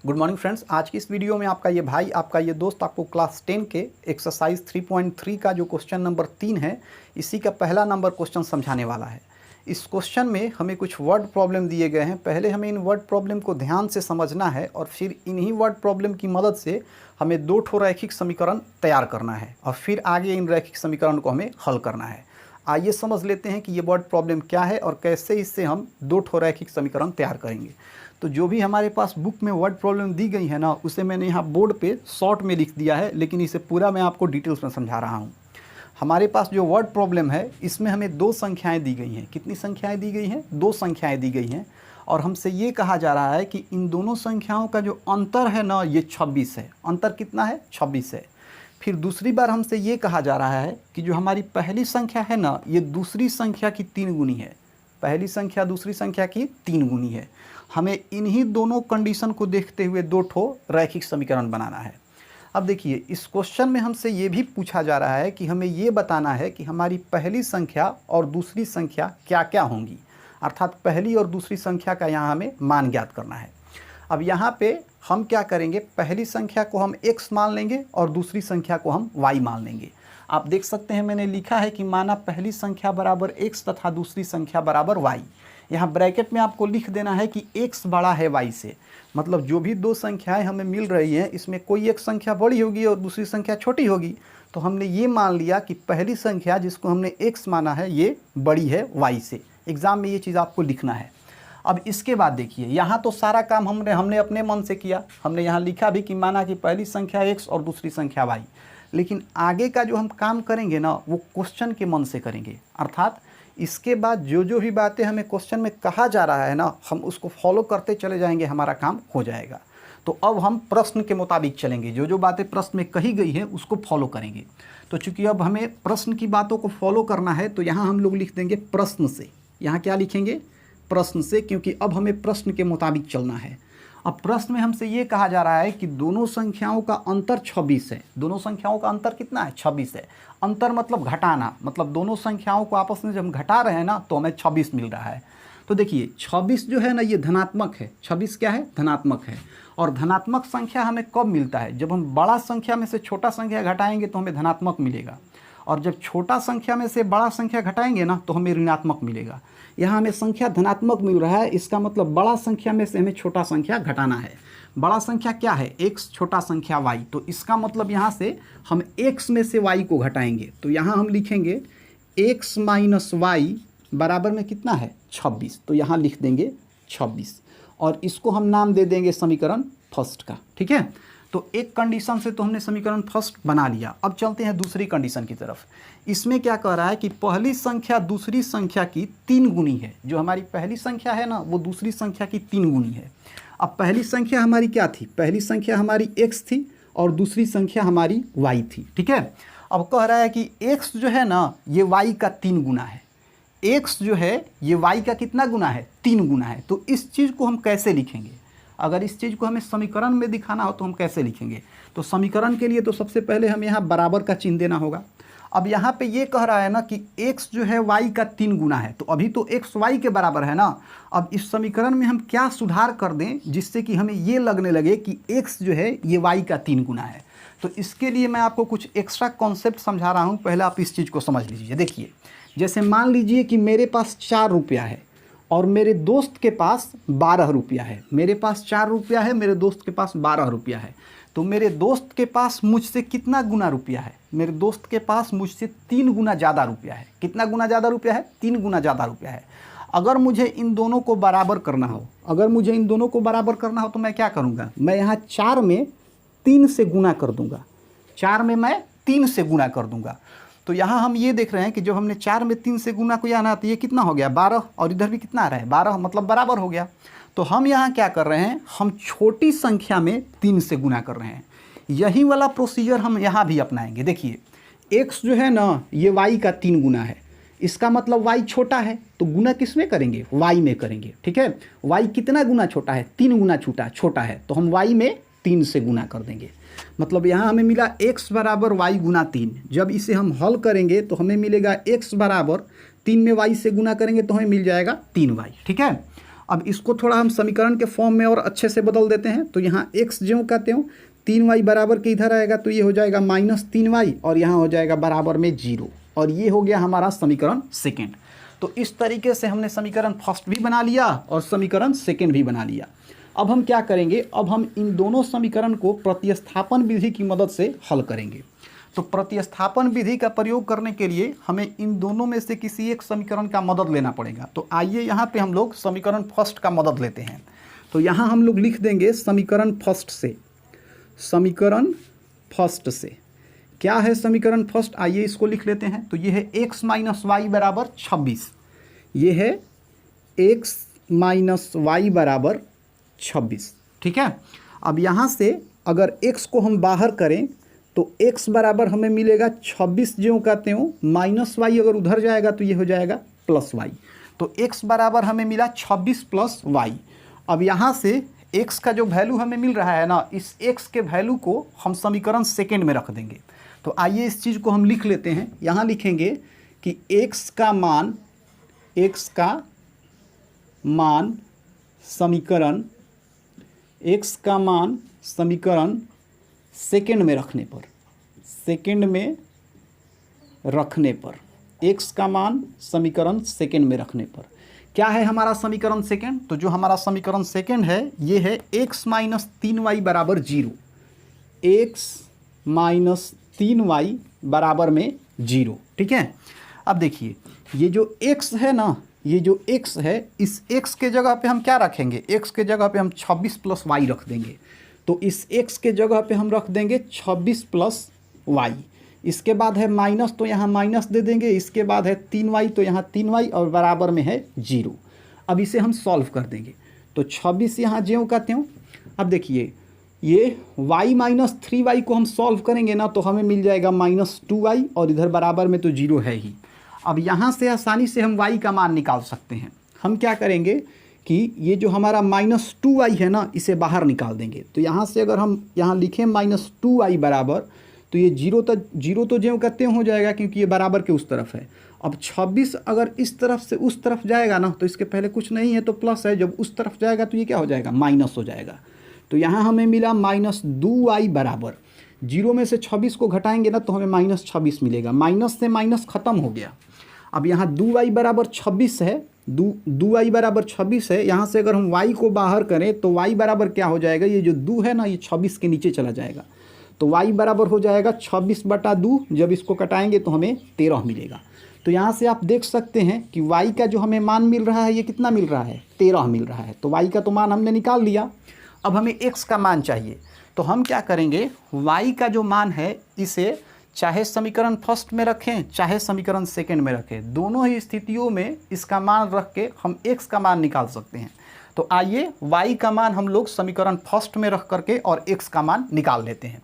Good morning friends. आज की इस वीडियो में आपका ये भाई, आपका ये दोस्त आपको क्लास 10 के एक्सरसाइज 3.3 का जो क्वेश्चन नंबर 3 है, इसी का पहला नंबर क्वेश्चन समझाने वाला है। इस क्वेश्चन में हमें कुछ वर्ड प्रॉब्लम दिए गए हैं। पहले हमें इन वर्ड प्रॉब्लम को ध्यान से समझना है और फिर इन्हीं वर्ड प्रॉब्लम की मदद से हमें दो ठो रैखिक समीकरण तैयार करना है और फिर आगे इन रैखिक समीकरण को हमें हल करना है। आइए समझ लेते हैं कि ये वर्ड प्रॉब्लम क्या है और कैसे इससे हम दो ठो रैखिक समीकरण तैयार करेंगे। तो जो भी हमारे पास बुक में वर्ड प्रॉब्लम दी गई है ना, उसे मैंने यहाँ बोर्ड पे शॉर्ट में लिख दिया है, लेकिन इसे पूरा मैं आपको डिटेल्स में समझा रहा हूँ। हमारे पास जो वर्ड प्रॉब्लम है, इसमें हमें दो संख्याएं दी गई हैं। कितनी संख्याएं दी गई हैं? दो संख्याएं दी गई हैं और हमसे ये कहा जा रहा है कि इन दोनों संख्याओं का जो अंतर है ना, ये 26 है। अंतर कितना है? 26 है। फिर दूसरी बार हमसे ये कहा जा रहा है कि जो हमारी पहली संख्या है ना, ये दूसरी संख्या की 3 गुनी है। पहली संख्या दूसरी संख्या की 3 गुनी है। हमें इन्हीं दोनों कंडीशन को देखते हुए दो ठो रैखिक समीकरण बनाना है। अब देखिए, इस क्वेश्चन में हमसे ये भी पूछा जा रहा है कि हमें ये बताना है कि हमारी पहली संख्या और दूसरी संख्या क्या क्या होंगी, अर्थात पहली और दूसरी संख्या का यहाँ हमें मान ज्ञात करना है। अब यहाँ पे हम क्या करेंगे, पहली संख्या को हम x मान लेंगे और दूसरी संख्या को हम y मान लेंगे। आप देख सकते हैं मैंने लिखा है कि माना पहली संख्या बराबर x तथा दूसरी संख्या बराबर y। यहाँ ब्रैकेट में आपको लिख देना है कि x बड़ा है y से, मतलब जो भी दो संख्याएं हमें मिल रही हैं, इसमें कोई एक संख्या बड़ी होगी और दूसरी संख्या छोटी होगी। तो हमने ये मान लिया कि पहली संख्या जिसको हमने x माना है, ये बड़ी है y से। एग्ज़ाम में ये चीज़ आपको लिखना है। अब इसके बाद देखिए, यहाँ तो सारा काम हमने अपने मन से किया। हमने यहाँ लिखा भी कि माना कि पहली संख्या x और दूसरी संख्या y, लेकिन आगे का जो हम काम करेंगे ना, वो क्वेश्चन के मन से करेंगे। अर्थात इसके बाद जो भी बातें हमें क्वेश्चन में कहा जा रहा है ना, हम उसको फॉलो करते चले जाएंगे, हमारा काम हो जाएगा। तो अब हम प्रश्न के मुताबिक चलेंगे, जो बातें प्रश्न में कही गई हैं उसको फॉलो करेंगे। तो चूंकि अब हमें प्रश्न की बातों को फॉलो करना है, तो यहाँ हम लोग लिख देंगे प्रश्न से। यहाँ क्या लिखेंगे? प्रश्न से, क्योंकि अब हमें प्रश्न के मुताबिक चलना है। अब प्रश्न में हमसे ये कहा जा रहा है कि दोनों संख्याओं का अंतर 26 है। दोनों संख्याओं का अंतर कितना है? 26 है। अंतर मतलब घटाना, मतलब दोनों संख्याओं को आपस में जब हम घटा रहे हैं ना, तो हमें 26 मिल रहा है। तो देखिए 26 जो है ना, ये धनात्मक है। 26 क्या है? धनात्मक है। और धनात्मक संख्या हमें कब मिलता है? जब हम बड़ा संख्या में से छोटा संख्या घटाएंगे तो हमें धनात्मक मिलेगा, और जब छोटा संख्या में से बड़ा संख्या घटाएंगे ना, तो हमें ऋणात्मक मिलेगा। यहाँ हमें संख्या धनात्मक मिल रहा है, इसका मतलब बड़ा संख्या में से हमें छोटा संख्या घटाना है। बड़ा संख्या क्या है? x, छोटा संख्या y। तो इसका मतलब यहाँ से हम x में से y को घटाएंगे। तो यहाँ हम लिखेंगे x माइनस y बराबर में कितना है? 26। तो यहाँ लिख देंगे 26 और इसको हम नाम दे देंगे समीकरण फर्स्ट का। ठीक है, तो एक कंडीशन से तो हमने समीकरण फर्स्ट बना लिया। अब चलते हैं दूसरी कंडीशन की तरफ। इसमें क्या कह रहा है कि पहली संख्या दूसरी संख्या की 3 गुनी है। जो हमारी पहली संख्या है ना, वो दूसरी संख्या की 3 गुनी है। अब पहली संख्या हमारी क्या थी? पहली संख्या हमारी x थी और दूसरी संख्या हमारी y थी। ठीक है, अब कह रहा है कि x जो है ना, ये y का 3 गुना है। x जो है ये y का कितना गुना है? 3 गुना है। तो इस चीज़ को हम कैसे लिखेंगे? अगर इस चीज़ को हमें समीकरण में दिखाना हो तो हम कैसे लिखेंगे? तो समीकरण के लिए तो सबसे पहले हमें यहाँ बराबर का चिन्ह देना होगा। अब यहाँ पे ये कह रहा है ना कि x जो है y का 3 गुना है, तो अभी तो x y के बराबर है ना। अब इस समीकरण में हम क्या सुधार कर दें जिससे कि हमें ये लगने लगे कि x जो है ये y का 3 गुना है? तो इसके लिए मैं आपको कुछ एक्स्ट्रा कॉन्सेप्ट समझा रहा हूँ। पहले आप इस चीज़ को समझ लीजिए। देखिए, जैसे मान लीजिए कि मेरे पास 4 रुपया है और मेरे दोस्त के पास 12 रुपया है। मेरे पास 4 रुपया है, मेरे दोस्त के पास 12 रुपया है। तो मेरे दोस्त के पास मुझसे कितना गुना रुपया है? मेरे दोस्त के पास मुझसे 3 गुना ज़्यादा रुपया है। कितना गुना ज़्यादा रुपया है? 3 गुना ज़्यादा रुपया है। अगर मुझे इन दोनों को बराबर करना हो, तो मैं क्या करूँगा? मैं यहाँ 4 में 3 से गुना कर दूँगा। 4 में मैं 3 से गुना कर दूँगा। तो यहाँ हम ये देख रहे हैं कि जब हमने 4 में 3 से गुना किया ना, तो ये कितना हो गया? 12। और इधर भी कितना आ रहा है? 12, मतलब बराबर हो गया। तो हम यहाँ क्या कर रहे हैं? हम छोटी संख्या में 3 से गुना कर रहे हैं। यही वाला प्रोसीजर हम यहाँ भी अपनाएंगे। देखिए, x जो है ना, ये y का 3 गुना है। इसका मतलब y छोटा है, तो गुना किस में करेंगे? y में करेंगे। ठीक है, y कितना गुना छोटा है? 3 गुना छोटा है, तो हम y में 3 से गुना कर देंगे। मतलब यहाँ हमें मिला x बराबर y गुना 3। जब इसे हम हल करेंगे तो हमें मिलेगा x बराबर 3 में y से गुना करेंगे तो हमें मिल जाएगा 3y। ठीक है, अब इसको थोड़ा हम समीकरण के फॉर्म में और अच्छे से बदल देते हैं। तो यहाँ x ज्यों का त्यों 3y बराबर के इधर आएगा तो ये हो जाएगा -3y और यहाँ हो जाएगा बराबर में 0, और ये हो गया हमारा समीकरण सेकेंड। तो इस तरीके से हमने समीकरण फर्स्ट भी बना लिया और समीकरण सेकेंड भी बना लिया। अब हम क्या करेंगे, अब हम इन दोनों समीकरण को प्रतिस्थापन विधि की मदद से हल करेंगे। तो प्रतिस्थापन विधि का प्रयोग करने के लिए हमें इन दोनों में से किसी एक समीकरण का मदद लेना पड़ेगा। तो आइए यहाँ पे हम लोग समीकरण फर्स्ट का मदद लेते हैं। तो यहाँ हम लोग लिख देंगे समीकरण फर्स्ट से, समीकरण फर्स्ट से क्या है समीकरण फर्स्ट, आइए इसको लिख लेते हैं। तो ये है x - y बराबर 26, ये है x - y बराबर 26, ठीक है। अब यहाँ से अगर x को हम बाहर करें तो x बराबर हमें मिलेगा 26 ज्यों का त्यों, -y अगर उधर जाएगा तो ये हो जाएगा +y। तो x बराबर हमें मिला 26 + y। अब यहाँ से x का जो वैल्यू हमें मिल रहा है ना, इस x के वैल्यू को हम समीकरण सेकेंड में रख देंगे। तो आइए इस चीज़ को हम लिख लेते हैं। यहाँ लिखेंगे कि x का मान समीकरण सेकेंड में रखने पर, x का मान समीकरण सेकेंड में रखने पर क्या है हमारा समीकरण सेकेंड। तो जो हमारा समीकरण सेकेंड है ये है x - 3y बराबर 0, x - 3y बराबर में 0, ठीक है। अब देखिए ये जो x है ना, ये जो x है, इस x के जगह पे हम क्या रखेंगे, x के जगह पे हम 26 + y रख देंगे। तो इस x के जगह पे हम रख देंगे 26 + y। इसके बाद है माइनस, तो यहाँ माइनस दे देंगे। इसके बाद है 3y, तो यहाँ 3y और बराबर में है 0। अब इसे हम सॉल्व कर देंगे। तो 26 यहाँ ज्यों का त्यों। अब देखिए ये y - 3y को हम सॉल्व करेंगे ना तो हमें मिल जाएगा -2y और इधर बराबर में तो 0 है ही। अब यहाँ से आसानी से हम y का मान निकाल सकते हैं। हम क्या करेंगे कि ये जो हमारा -2y है ना, इसे बाहर निकाल देंगे। तो यहाँ से अगर हम यहाँ लिखें -2y बराबर, तो ये 0 तो ज्यों का त्यों हो जाएगा क्योंकि ये बराबर के उस तरफ है। अब 26 अगर इस तरफ से उस तरफ जाएगा ना, तो इसके पहले कुछ नहीं है तो प्लस है, जब उस तरफ जाएगा तो ये क्या हो जाएगा, माइनस हो जाएगा। तो यहाँ हमें मिला -2y बराबर 0 में से 26 को घटाएंगे ना तो हमें -26 मिलेगा। माइनस से माइनस ख़त्म हो गया। अब यहाँ 2y बराबर 26 है, 2y बराबर 26 है। यहाँ से अगर हम y को बाहर करें तो y बराबर क्या हो जाएगा, ये जो 2 है ना ये 26 के नीचे चला जाएगा। तो y बराबर हो जाएगा 26/2। जब इसको कटाएंगे तो हमें 13 मिलेगा। तो यहाँ से आप देख सकते हैं कि y का जो हमें मान मिल रहा है ये कितना मिल रहा है, 13 मिल रहा है। तो y का तो मान हमने निकाल लिया। अब हमें x का मान चाहिए। तो हम क्या करेंगे, y का जो मान है इसे चाहे समीकरण फर्स्ट में रखें चाहे समीकरण सेकेंड में रखें, दोनों ही स्थितियों में इसका मान रख के हम x का मान निकाल सकते हैं। तो आइए y का मान हम लोग समीकरण फर्स्ट में रख करके और x का मान निकाल लेते हैं।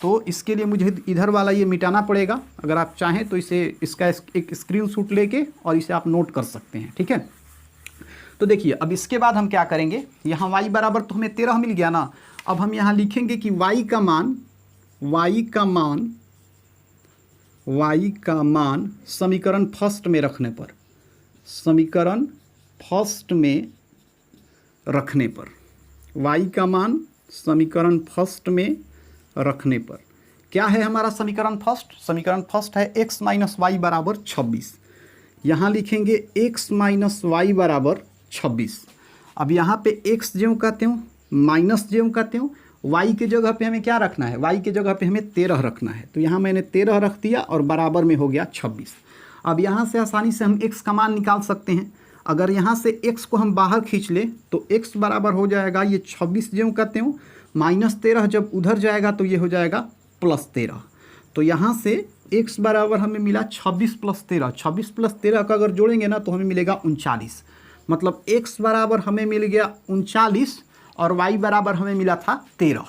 तो इसके लिए मुझे इधर वाला ये मिटाना पड़ेगा। अगर आप चाहें तो इसका एक स्क्रीनशॉट लेके और इसे आप नोट कर सकते हैं, ठीक है। तो देखिए अब इसके बाद हम क्या करेंगे, यहाँ y बराबर तो हमें 13 मिल गया ना। अब हम यहाँ लिखेंगे कि y का मान समीकरण फर्स्ट में रखने पर, y का मान समीकरण फर्स्ट में रखने पर क्या है हमारा समीकरण फर्स्ट। समीकरण फर्स्ट है x - y बराबर 26। यहाँ लिखेंगे x - y बराबर 26। अब यहाँ पे x ज्यों का त्यों, माइनस ज्यों का त्यों, y के जगह पे हमें क्या रखना है, y के जगह पे हमें 13 रखना है। तो यहाँ मैंने 13 रख दिया और बराबर में हो गया 26। अब यहाँ से आसानी से हम x का मान निकाल सकते हैं। अगर यहाँ से x को हम बाहर खींच ले तो x बराबर हो जाएगा ये 26 ज्यों का त्यों, -13 जब उधर जाएगा तो ये हो जाएगा +13। तो यहाँ से x बराबर हमें मिला 26 + 13। 26 + 13 का अगर जोड़ेंगे ना तो हमें मिलेगा 39। मतलब x बराबर हमें मिल गया 39 और y बराबर हमें मिला था 13।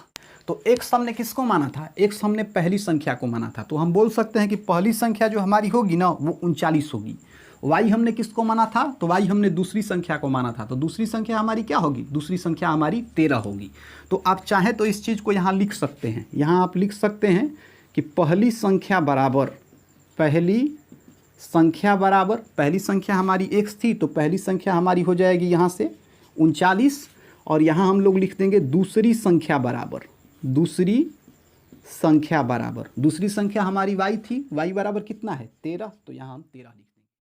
तो x हमने किसको माना था, x हमने पहली संख्या को माना था। तो हम बोल सकते हैं कि पहली संख्या जो हमारी होगी ना वो 39 होगी। y हमने किसको माना था, तो y हमने दूसरी संख्या को माना था। तो दूसरी संख्या हमारी क्या होगी, दूसरी संख्या हमारी 13 होगी। तो आप चाहें तो इस चीज़ को यहाँ लिख सकते हैं। यहाँ आप लिख सकते हैं कि पहली संख्या बराबर पहली संख्या हमारी x थी, तो पहली संख्या हमारी हो जाएगी यहाँ से 39 और यहाँ हम लोग लिख देंगे दूसरी संख्या बराबर, दूसरी संख्या बराबर, दूसरी संख्या हमारी y थी, y बराबर कितना है 13, तो यहाँ हम 13 लिख